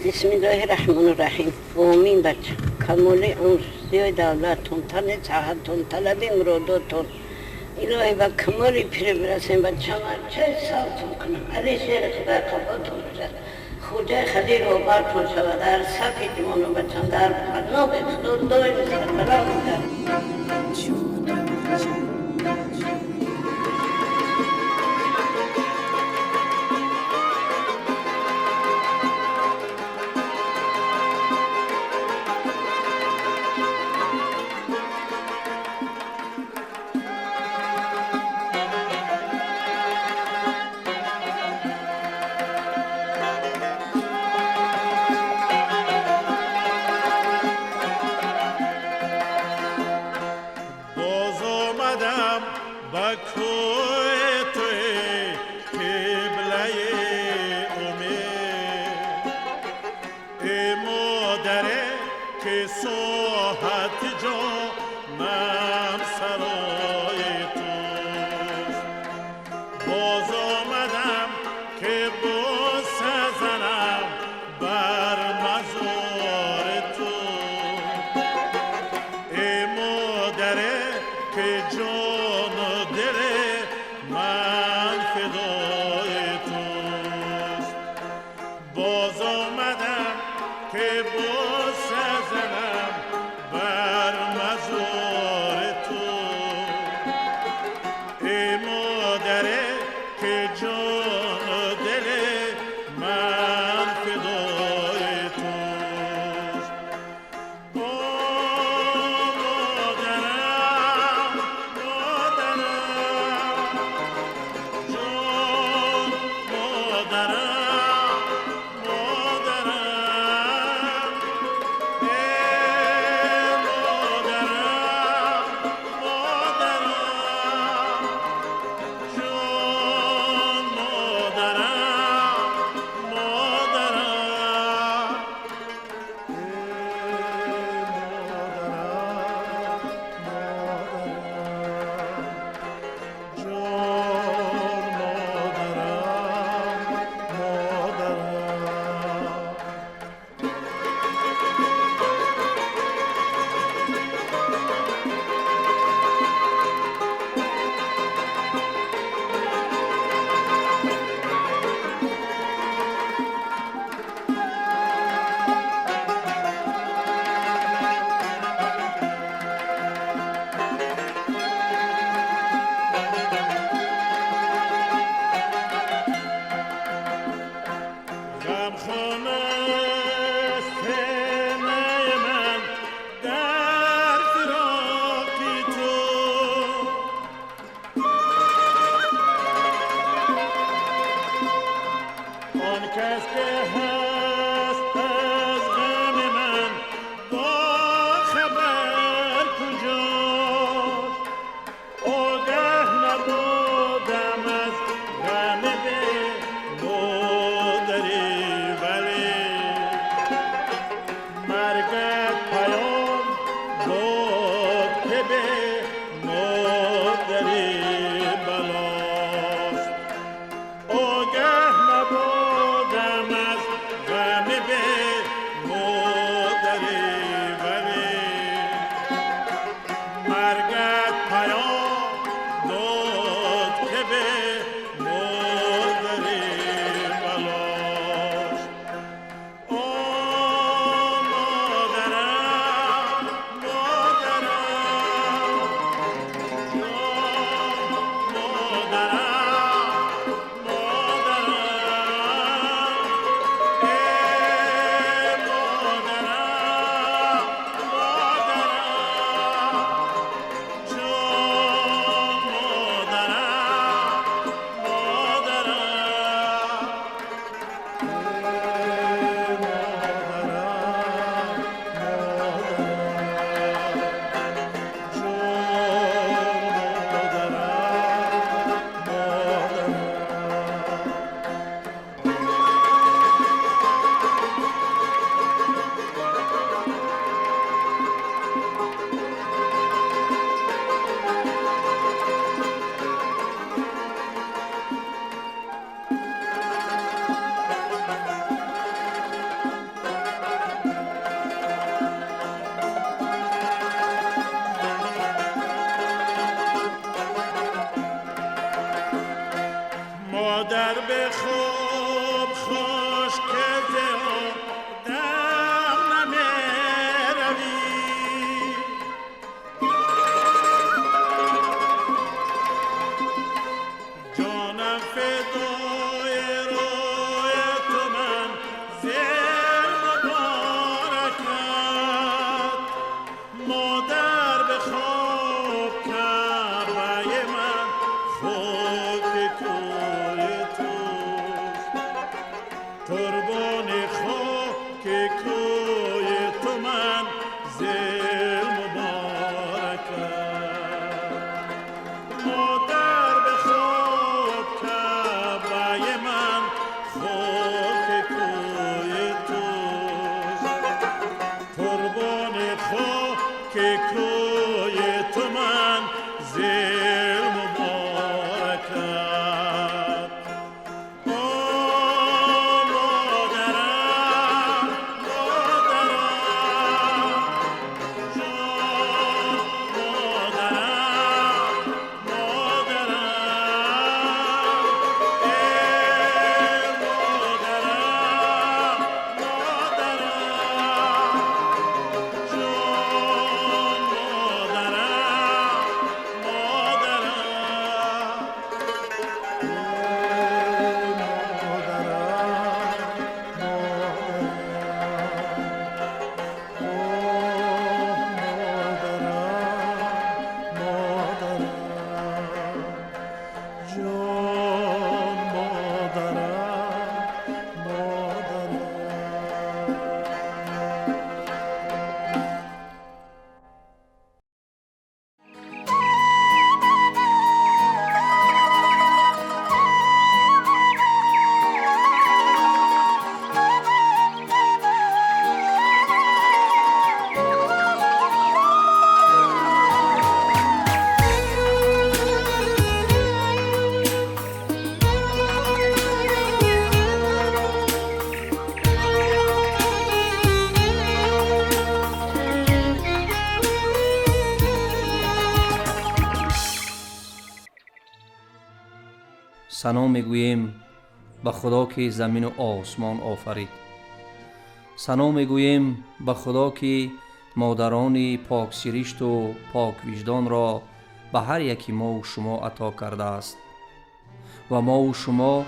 بسم الله الرحمن الرحیم. آمین بچه. کمال ارزی دولتون، تن ساعتون، طلب مراداتون الهی و کمال پیر برسیم بچه من چه سالتون کنم. علی شیر خدا قباتون بجد خوجه خدیر و بارتون شود در صفی دیمانو بچه در بخناب خدود دای بسر بلا بودن. که مادر به خوب خوش که در نمیروی جانم فدای روی تو من زیر مبارکت مادر به خوب کعبه من خود کوی توست قربان خاک کوی تو من زیر مبارکت مادر به خوب کعبه من خاک کوی توست قربان خاک کوی تو من زیر مبارکت آ مادرم مادرم جان مادرم مادرم ای مادرم مادرم جان ثنا میگوییم به خدا که زمین و آسمان آفرید. ثنا میگوییم به خدا که مادران پاک سرشت و پاک وجدان را به هر یکی ما و شما عطا کرده است و ما و شما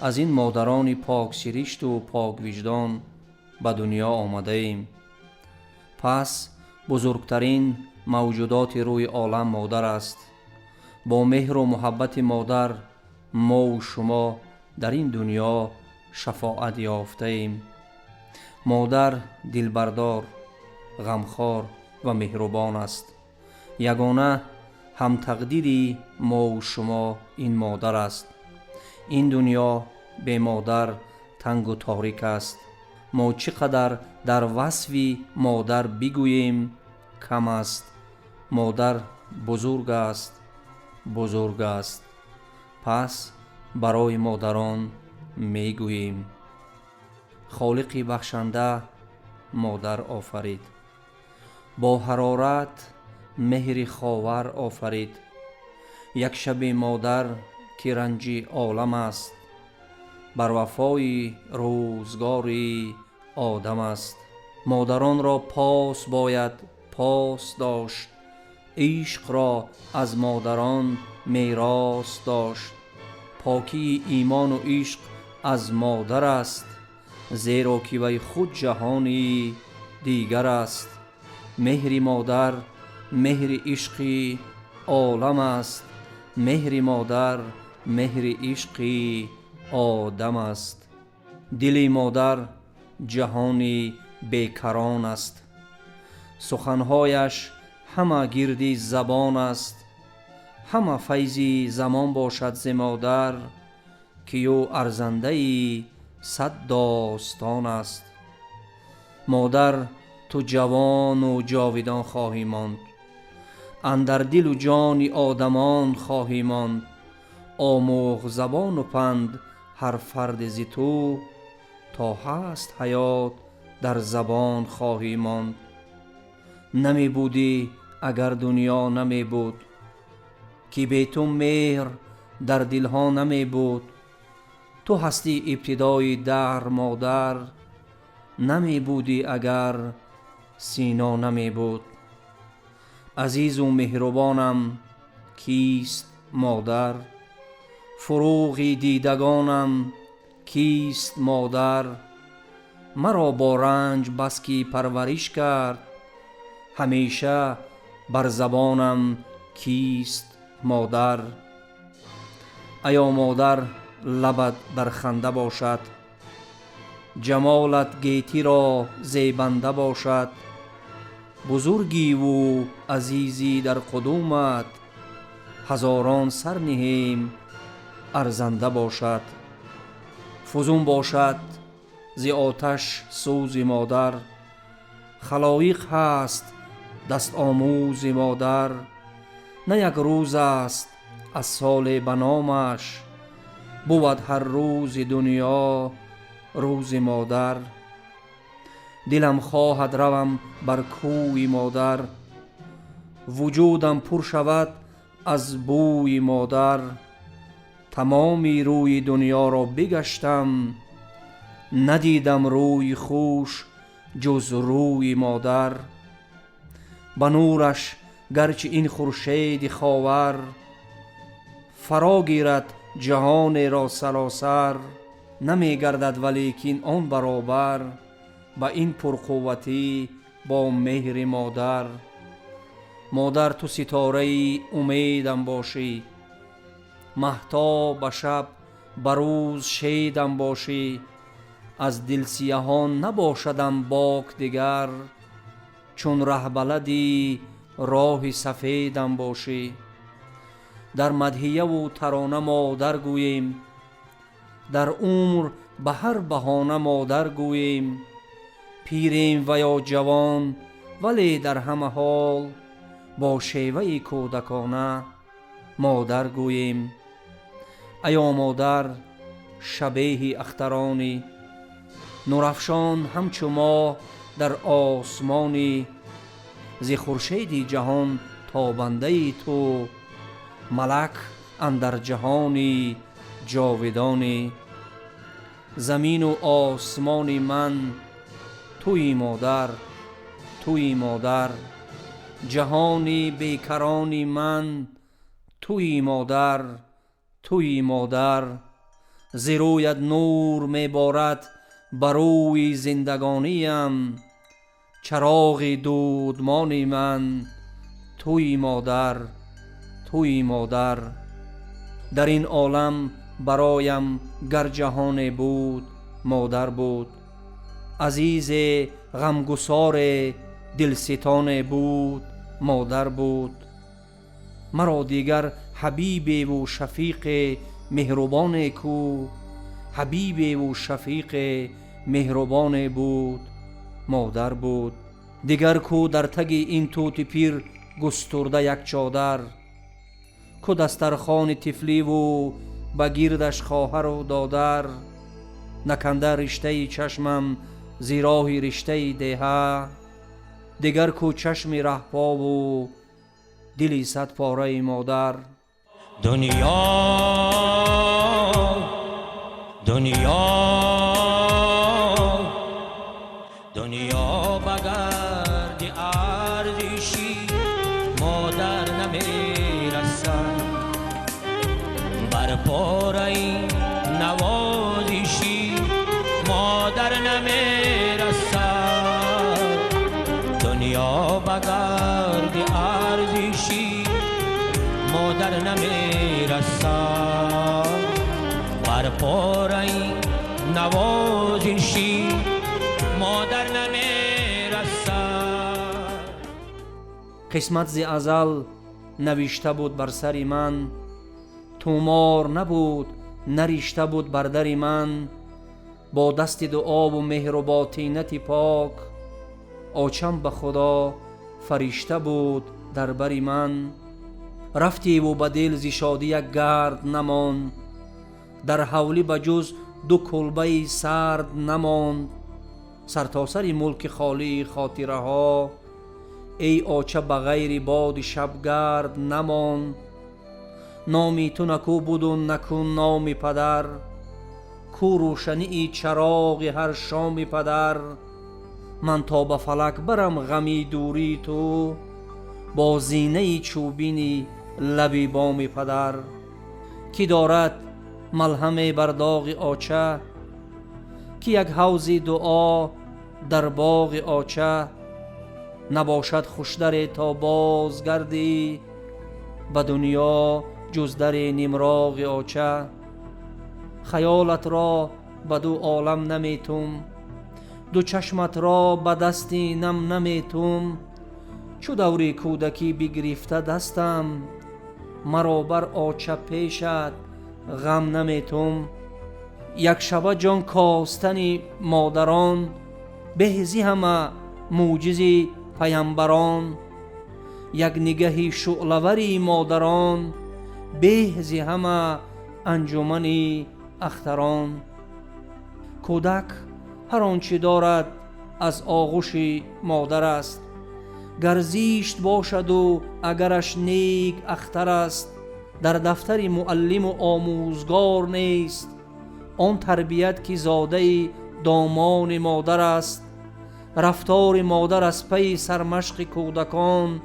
از این مادران پاک سرشت و پاک وجدان به دنیا آمده ایم. پس بزرگترین موجودات روی عالم مادر است. با مهر و محبت مادر ما و شما در این دنیا شفاعت یافته ایم. مادر دلبردار، غمخوار و مهربان است. یگانه هم تقدیری ما و شما این مادر است. این دنیا به مادر تنگ و تاریک است. ما چقدر در وصف مادر بگوییم کم است. مادر بزرگ است، بزرگ است. پس برای مادران میگوییم خالق بخشنده مادر آفرید. با حرارت مهر خاور آفرید. یک شب مادر که رنج عالم است، بر وفای روزگاری آدم است. مادران را پاس باید پاس داشت، عشق را از مادران میراث داشت. پاکی ایمان و عشق از مادر است، زیرا که وی خود جهانی دیگر است. مهر مادر مهر عشق عالم است، مهر مادر مهر عشق آدم است. دل مادر جهانی بیکران است، سخنهایش همه گردی زبان است. همه فیضی زمان باشد ز مادر، که او ارزنده صد داستان است. مادر تو جوان و جاودان خواهی ماند، اندر دل و جان آدمان خواهی ماند. آموخ زبان و پند هر فرد ز تو، تا هست حیات در زبان خواهی ماند. نمی بودی اگر دنیا نمی بود، که بی تو مهر در دلها نمی بود. تو هستی ابتدای دهر مادر، نمی بودی اگر سینا نمی بود. عزیز و مهربانم کیست مادر، فروغی دیدگانم کیست مادر. مرا با رنج بسکی پرورش کرد، همیشه بر زبانم کیست مادر. ایا مادر لبت در خنده باشد، جمالت گیتی را زیبنده باشد. بزرگی و عزیزی در قدومت، هزاران سر نهیم ارزنده باشد. فزون باشد ز آتش سوز مادر، خلایق هست دست آموز مادر. نه یک روز است از سال به نامش، بود هر روز دنیا روز مادر. دلم خواهد روم بر کوی مادر، وجودم پر شود از بوی مادر. تمامی روی دنیا را بگشتم، ندیدم روی خوش جز روی مادر. به نورش گرچه این خورشید خاور، فرا گیرد جهان را سراسر. نمی گردد ولیکن آن برابر، با این پرقوتی با مهر مادر. مادر تو ستاره امیدم باشی، مهتاب به شب به روز شیدم باشی. از دل سیاهان نباشدم باک دگر، چون ره بلدی راه سفیدم باشی. در مدحیه و ترانه مادر گوییم، در عمر به هر بهانه مادر گوییم. پیریم و یا جوان ولی در همه حال، با شیوه کودکانه مادر گوییم. ایا مادر شبیه اخترانی، نورافشان همچو ماه در آسمانی. ز خورشید جهان تابنده تو، ملک اندر جهانی جاودانی. زمین و آسمان من توی مادر، توی مادر. جهانی بیکرانی من توی مادر، توی مادر. ز رویت نور می بارد بر روی زندگانیم، چراغ دودمان من توی مادر، توی مادر. در این عالم برایم گر جهان بود مادر بود، عزیز غمگسار دلستان بود مادر بود. مرا دیگر حبیب و شفیق مهربان کو، حبیب و شفیق مهربان بود مادر بود. دیگر کو در تگ این توت پیر گسترده یک چادر، کو دسترخوان طفلی و بگیردش خواهر و دادر. نکنده رشته چشمم ز راه رشته دهه، دیگر کو چشم رهپا و دلی صد پاره مادر. دنیا بگرد ارزشی مادر نمیرسد، بر پاره نوازشی مادر نمیرسد. دنیا بگرد ارزشی مادر نمیرسد، بر پاره نوازشی مادر نمیرسد. قسمت ز ازل نوشته بود بر سر من، تومار نبود نریشته بود بر در من. با دست دعا و مهر و با طینت پاک، آچم به خدا فرشته بود در بر من. رفتی و به دل ز شادی یک گرد نماند، در حولی به جز دو کلبه سرد نماند. سرتاسر ملک خالی خاطره ها، ای آچه به غیر باد شبگرد نماند. نامی تو نکو بود و نکو نام پدر، کو روشنی چراغ هر شام پدر. من تا به فلک برم غمی دوری تو، با زینه چوبین لبی بام پدر. کی دارد ملهم بر داغ آچه، کی یک حوض دعا در باغ آچه. نباشد خوشدر تا باز گردی، به دنیا جز در نیمراغ آچه. خیالت را به دو عالم نمیتم، دو چشمت را به دستی نم نمیتم. چو دوری کودکی بگرفته دستم، مرا بر آچه پیشت غم نمیتم. یک شبه جان کاستن مادران، بهزی همه موجز پیامبران. یک نگهی شعله‌وری مادران، بهزی همه انجمن اختران. کودک هر آنچه دارد از آغوش مادر است، گر زیشت باشد و اگرش نیک اختر است. در دفتر معلم و آموزگار نیست، آن تربیت که زاده دامان مادر است. رفتار مادر از پی سرمشق کودکان،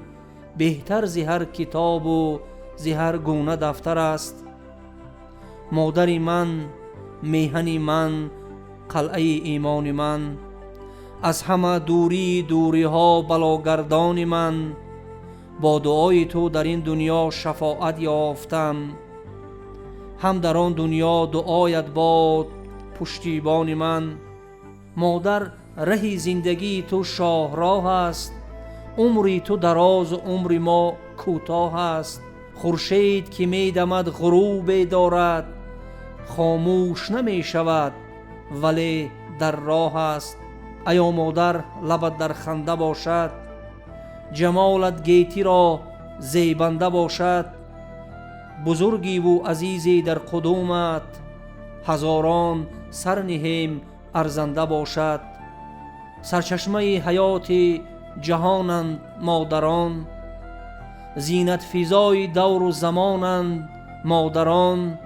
بهتر ز هر کتاب و ز هر گونه دفتر است. مادر من، میهن من، قلعه ایمان من، از همه دوری ها بلاگردان من. با دعای تو در این دنیا شفاعت یافتم، هم در آن دنیا دعایت باد پشتیبان من. مادر ره زندگی تو شاهراه است، عمری تو دراز و عمر ما کوتاه است. خورشید که می دمد غروب دارد، خاموش نمی شود ولی در راه است. ایا مادر لبت در خنده باشد، جمالت گیتی را زیبنده باشد. بزرگی و عزیزی در قدومت، هزاران سر نهیم ارزنده باشد. سرچشمه حیات جهانند مادران، زینت فضای دور و زمانند مادران.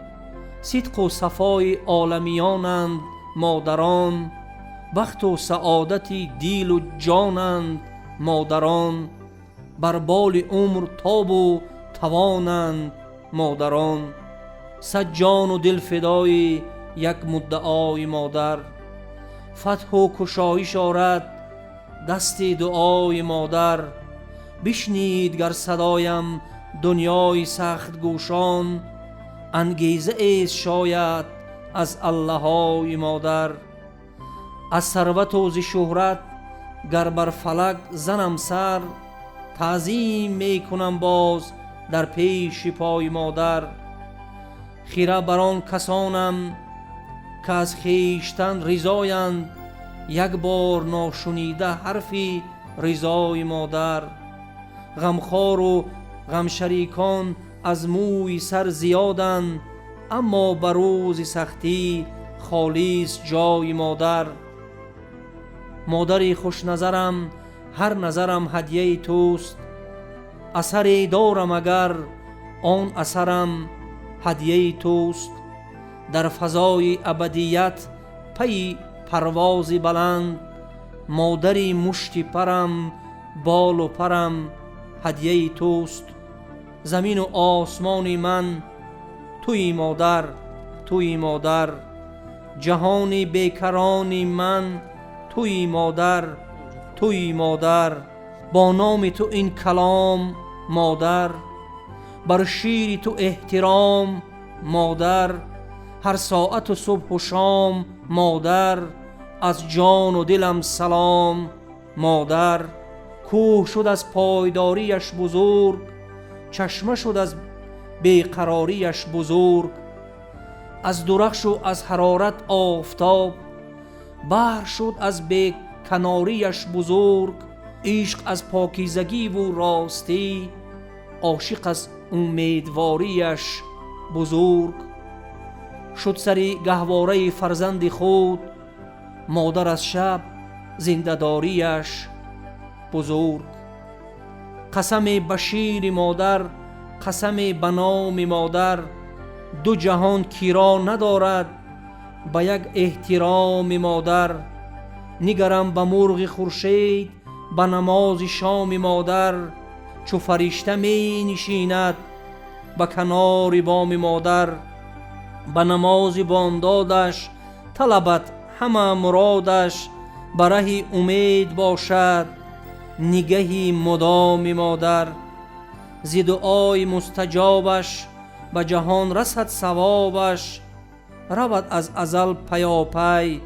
صدق و صفای عالمیانند مادران، بخت و سعادت دیل و جانند مادران. بر بال عمر تاب و توانند مادران. صد جان و دل فدای یک مدعای مادر، فتح و کشایش آرد دست دعای مادر. بشنید گر صدایم دنیای سخت گوشان، انگیزه ایست شاید از الله‌های مادر. از ثروت و ز شهرت گر بر فلک زنم سر، تعظیم می کنم باز در پیش پای مادر. خیره بر آن کسانم که از خویشتن رضایند، یک بار ناشنیده حرفی رضای مادر. غمخوار و غم شریکان از موی سر زیادند، اما بر روز سختی خالیست جای مادر. مادری خوش نظرم، هر نظرم هدیه توست، اثری دارم اگر آن اثرم هدیه توست. در فضای ابدیت پی پرواز بلند، مادری مشتی پرم، بال و پرم هدیه توست. زمین و آسمان من توی مادر، توی مادر. جهان بیکران من توی مادر، توی مادر. با نام تو این کلام مادر، بر شیر تو احترام مادر. هر ساعت و صبح و شام مادر، از جان و دلم سلام مادر. کوه شد از پایداریش بزرگ، چشمه شد از بیقراریش بزرگ. از درخش و از حرارت آفتاب، بحر شد از بیکناریش بزرگ. عشق از پاکیزگی و راستی، عاشق از امیدواریش بزرگ. شد سری گهواره فرزند خود، مادر از شب زنده‌داریش بزرگ. قسم بشیر مادر، قسم به نام مادر. دو جهان کی را ندارد به یک احترام مادر. نگرم به مرغ خورشید به نماز شام مادر. چو فرشته می نشیند به کنار بام مادر. به نماز بامدادش طلبت همه مرادش. به ره امید باشد نگهی مدام مادر. ز دعای مستجابش به جهان رسد ثوابش. رود از ازل پیاپی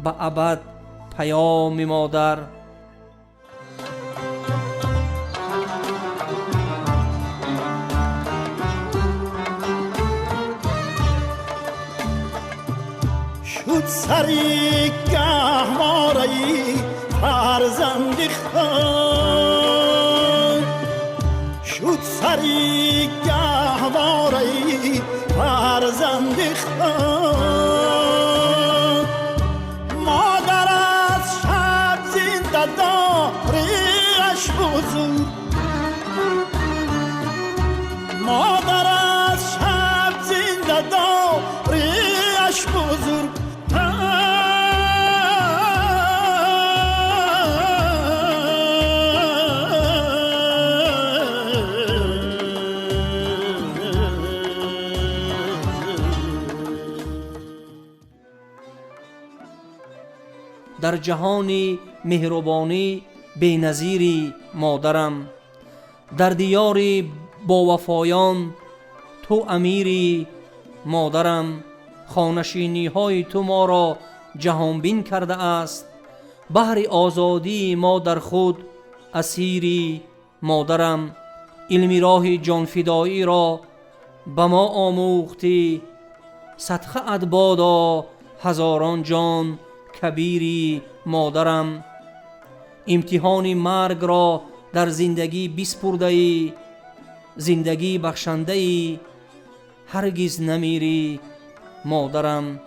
به ابد پیام مادر. شد سری گهواره‌ای فرزند خود. شد سری گهواره‌ای فرزند خود. مادر از شب زنده داریش بزرگ. مادر از شب زنده داریش بزرگ. در جهان مهربانی بی‌نظیری مادرم. در دیار با وفایان تو امیری مادرم. خانشینی های تو ما را جهان بین کرده است. بحر آزادی ما در خود اسیری مادرم. علم راه جان فدایی را به ما آموختی. صدقه ات بادا هزاران جان کبیری مادرم. امتحان مرگ را در زندگی بسپرده ای. زندگی بخشنده ای هرگز نمیری مادرم.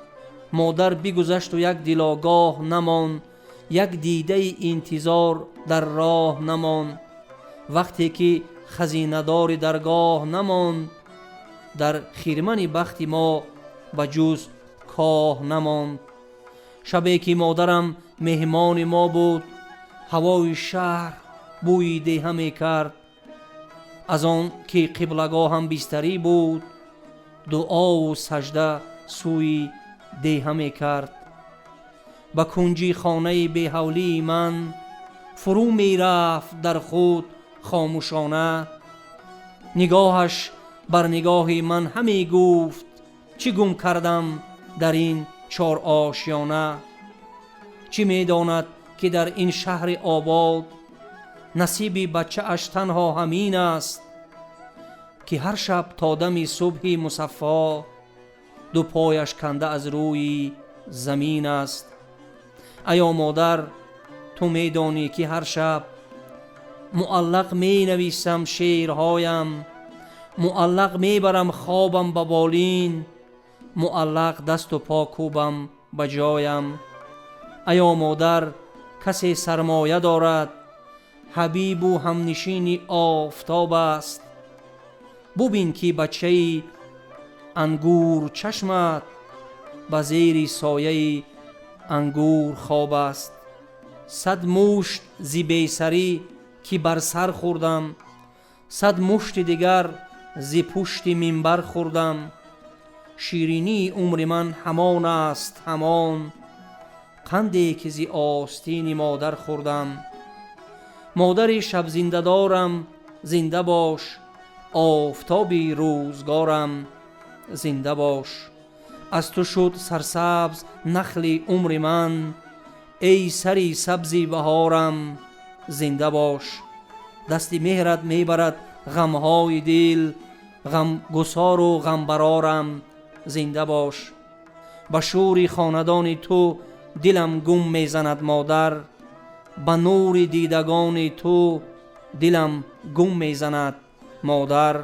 مادر بگذشت و یک دلاگاه نمان. یک دیده انتظار در راه نمان. وقتی که خزیندار درگاه نمان. در خرمن بخت ما به جز کاه نماند. شبی که مادرم مهمان ما بود. هوای شهر بوی دیه می کرد. از آن که قبلگاه هم بستری بود. دعا و سجده سوی دیه می کرد. به کنجی خانه بی حولی من فرو می رفت در خود خاموشانه. نگاهش بر نگاه من همی گفت چی گم کردم در این چار آشیانه. چی می داند که در این شهر آباد نصیب بچه اش تنها همین است که هر شب تا دم صبح مصفا دو پایش کنده از روی زمین است. ایا مادر تو می دانی که هر شب معلق می نویسم شعرهایم. معلق می برم خوابم به بالین. معلق دست و پا کوبم به جایم. ایا مادر کسی سرمایه دارد حبیب و همنشین آفتاب است. ببین که بچه انگور چشمت به زیر سایه انگور خواب است. صد مشت ز بیسری که بر سر خوردم. صد مشت دیگر ز پشت منبر خوردم. شیرینی عمر من همان است همان. قندی که ز آستین مادر خوردم. مادر شب زنده دارم زنده باش. آفتابی روزگارم زنده باش. از تو شد سرسبز نخل عمر من. ای سری سبزی بهارم زنده باش. دست مهرت میبرد غمهای دل. غم گسار و غم برارم زنده باش. به شور خاندان تو دلم گم میزند مادر. به نور دیدگان تو دلم گم میزند مادر.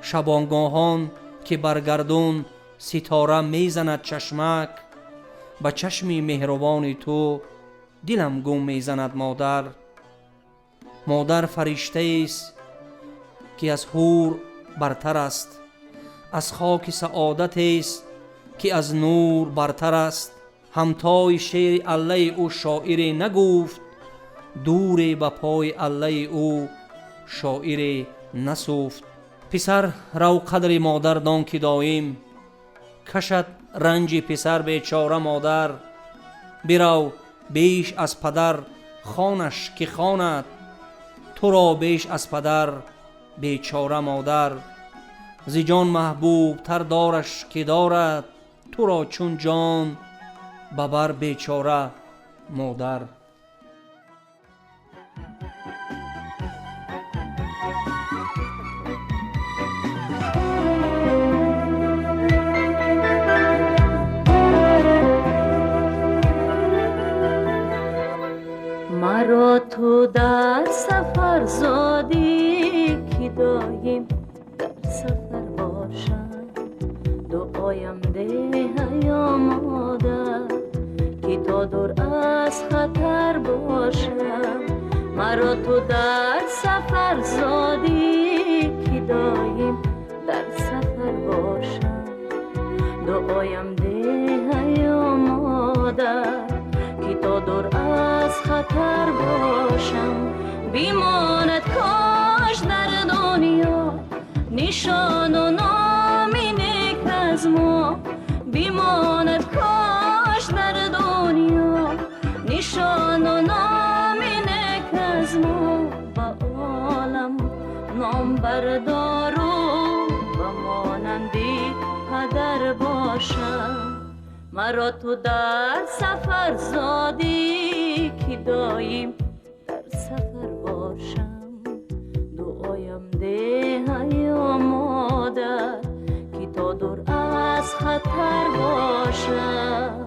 شبانگاهان که برگردون ستاره میزند چشمک. به چشم مهربان تو دلم گم میزند مادر. مادر فرشته است که از حور برتر است. از خاک سعادت است که از نور برتر است. همتای شعر الله او شاعر نگفت، دور به پای الله او شاعر نسوفت. پسر رو قدر مادر دان که دایم، کشد رنج پسر بیچاره مادر. برو بیش از پدر خانش که خواند، تو را بیش از پدر بیچاره مادر. ز جان محبوب تر دارش که دارد، تو را چون جان ببر بیچاره مادر. مرا تو در سفر زادی که دایم در سفر باشم. دعایم ده یا مادر که تا دور از خطر باشم. مرا تو در سفر زادی که دایم در سفر باشم. دعایم ده یا مادر که تا دور از خطر باشم. بیماند کاش در دنیا نشان و نامی نیک از ما. بیماند کاش در دنیا نشان و نامی نیک از ما. با عالم نام بردار و مانندی پدر باشم. مرا تو در سفر زادی که دایم در سفر باشم. دعایم ده یا مادر که تا دور از خطر باشم.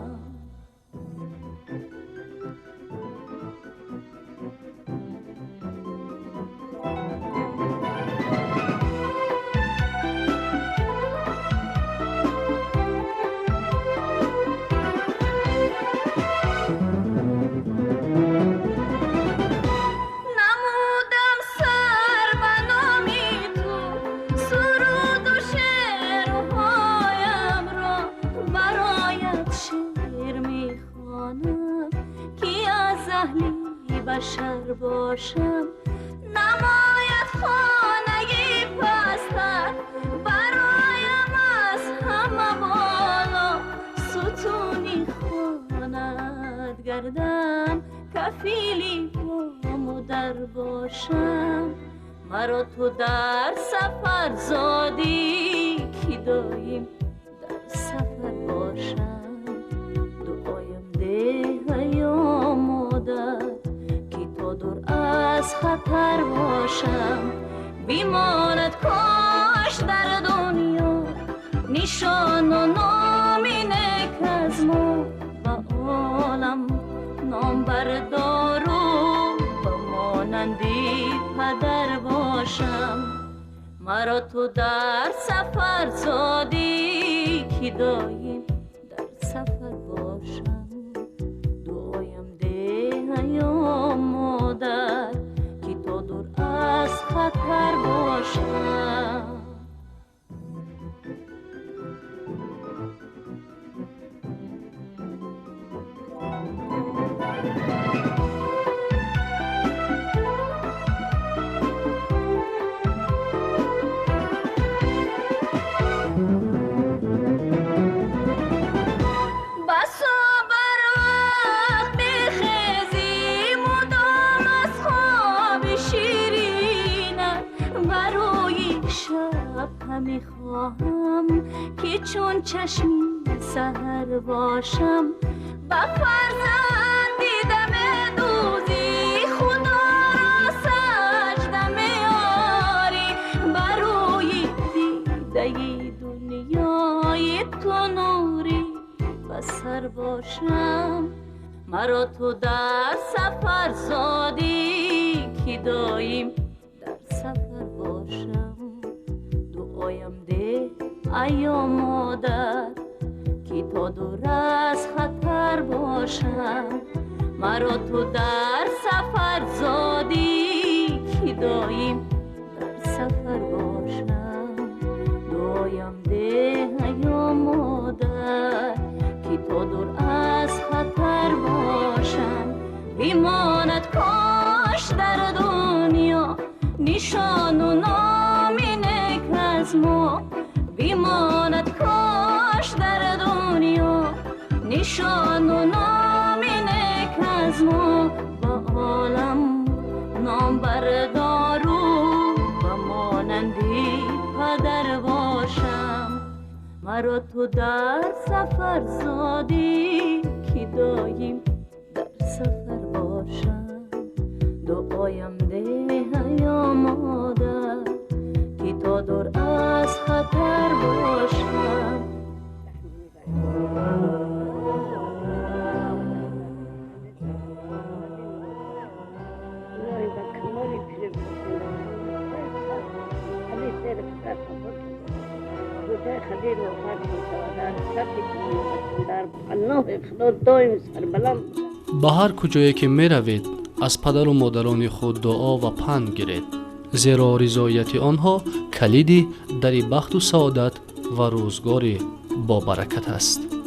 بشر باشم. نماید خانگی پستر برایم از همه بالا. ستونی خواند گردم کفیلی با مادر باشم. مرا تو در سفر زادی که دایم در سفر باشم. دعایم ده یا مادر دور از خطر باشم. بیماند کاش در دنیا نشان و نامی نیک از ما. با عالم نام بردار و مانندی پدر باشم. مرا تو در سفر زادی که دایم در سفر باشم. دعایم ده یا مادر که تا دور از خطر باشم. میخواهم که چون چشمی سحر باشم. با فرزندی دم دوزی خدا را سجده میاری. بروی دیده دنیای تو نوری بسر باشم. مرا تو در سفر زادی که دایم در سفر باشم. دعایم ده یا مادر که تا دور از خطر باشم. مرا تو در سفر زادی که دایم در سفر باشم. دعایم ده یا مادر شان و نام نیک از ما با عالم نام بردار و مانندی پدر باشم. مرا تو در سفر زادی که دایم در سفر باشم. دعایم ده یا مادر که تا دور از خطر باشم. الهی با کمال پیر علی سیر فتر خود بوده خدیر و خاطر سوادر سبی کنیم در پناه خدا دایم سربلند. به هر کجایی که می روید از پدر و مادران خود دعا و پند گیرید، زیرا رضایت آنها کلیدی در بخت و سعادت و روزگار با برکت است.